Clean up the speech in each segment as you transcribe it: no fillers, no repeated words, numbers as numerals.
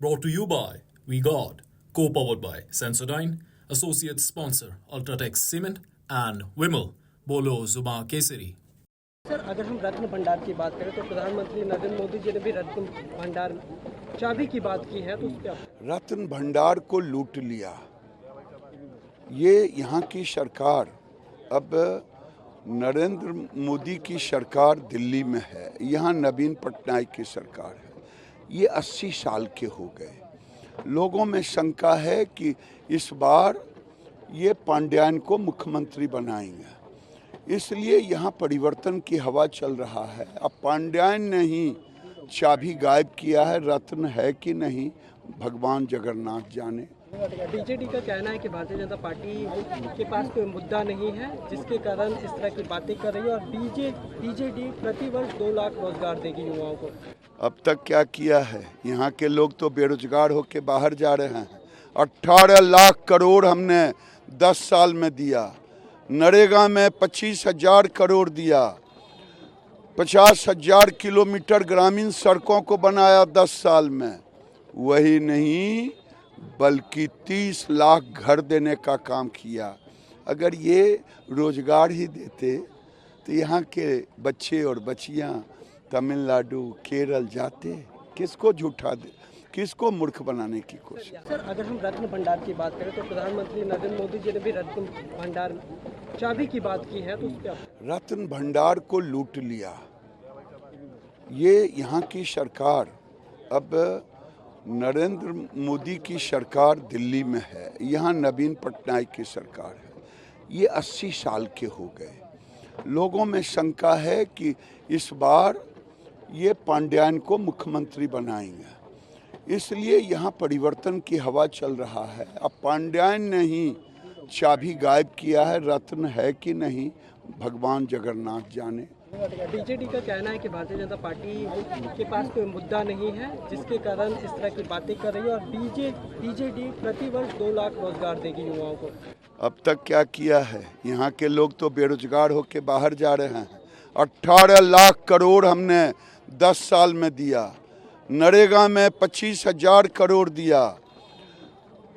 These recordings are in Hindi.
Brought to you by WeGod, co-powered by Sensodyne, associate sponsor Ultratech Cement and Vimal. बोलो जुबां केसरी। सर, अगर हम रत्न भंडार की बात करें तो प्रधानमंत्री नरेंद्र मोदी जी ने भी रत्न भंडार चाबी की बात की है, तो उस पर रत्न भंडार को लूट लिया। ये यहाँ की सरकार, अब नरेंद्र मोदी की सरकार दिल्ली में है, यहाँ नवीन पटनायक की सरकार है। ये 80 साल के हो गए। लोगों में शंका है कि इस बार ये पांड्यान को मुख्यमंत्री बनाएंगे, इसलिए यहाँ परिवर्तन की हवा चल रहा है। अब पांड्यान ने ही चाबी गायब किया है, रत्न है कि नहीं भगवान जगन्नाथ जाने। बीजेडी का कहना है कि भारतीय जनता पार्टी के पास कोई मुद्दा नहीं है जिसके कारण इस तरह की बातें कर रही है, और बीजेडी प्रतिवर्ष 2 लाख रोजगार देगी युवाओं को। अब तक क्या किया है? यहाँ के लोग तो बेरोजगार होकर बाहर जा रहे हैं। 18 लाख करोड़ हमने 10 साल में दिया। नरेगा में 25,000 करोड़ दिया। 50,000 किलोमीटर ग्रामीण सड़कों को बनाया 10 साल में। वही नहीं बल्कि 30 लाख घर देने का काम किया। अगर ये रोजगार ही देते तो यहाँ के बच्चे और बच्चियाँ तमिलनाडु केरल जाते। किसको झूठा दे, किसको मूर्ख बनाने की कोशिश। सर, अगर हम रत्न भंडार की बात करें तो प्रधानमंत्री नरेंद्र मोदी जी ने भी रत्न भंडार चाबी की बात की है, तो उस पर रत्न भंडार को लूट लिया। ये यहाँ की सरकार, अब नरेंद्र मोदी की सरकार दिल्ली में है, यहाँ नवीन पटनायक की सरकार है। ये 80 साल के हो गए। लोगों में शंका है कि इस बार ये पांड्यान को मुख्यमंत्री बनाएंगे, इसलिए यहाँ परिवर्तन की हवा चल रहा है। अब पांड्यान ने ही चाबी गायब किया है, रत्न है कि नहीं भगवान जगन्नाथ जाने। बीजेडी का कहना है कि भारतीय जनता पार्टी के पास कोई मुद्दा नहीं है जिसके कारण इस तरह की बातें कर रही है, और बीजेडी प्रतिवर्ष 2 लाख रोजगार देगी युवाओं को। अब तक क्या किया है? यहाँ के लोग तो बेरोजगार होकर बाहर जा रहे हैं। 18 लाख करोड़ हमने 10 साल में दिया। नरेगा में 25,000 करोड़ दिया।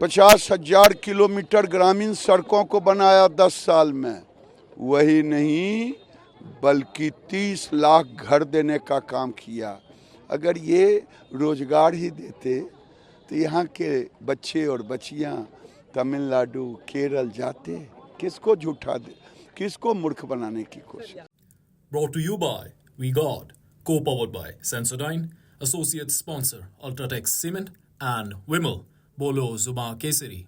50,000 किलोमीटर ग्रामीण सड़कों को बनाया 10 साल में। वही नहीं बल्कि 30 लाख घर देने का काम किया। अगर ये रोजगार ही देते तो यहाँ के बच्चे और बच्चियाँ तमिलनाडु केरल जाते। किसको झूठा दे, किसको मूर्ख बनाने की कोशिश। Brought to you by WeGod, co-powered by Sensodyne, associate sponsor Ultratech Cement and Vimal. बोलो जुबां केसरी।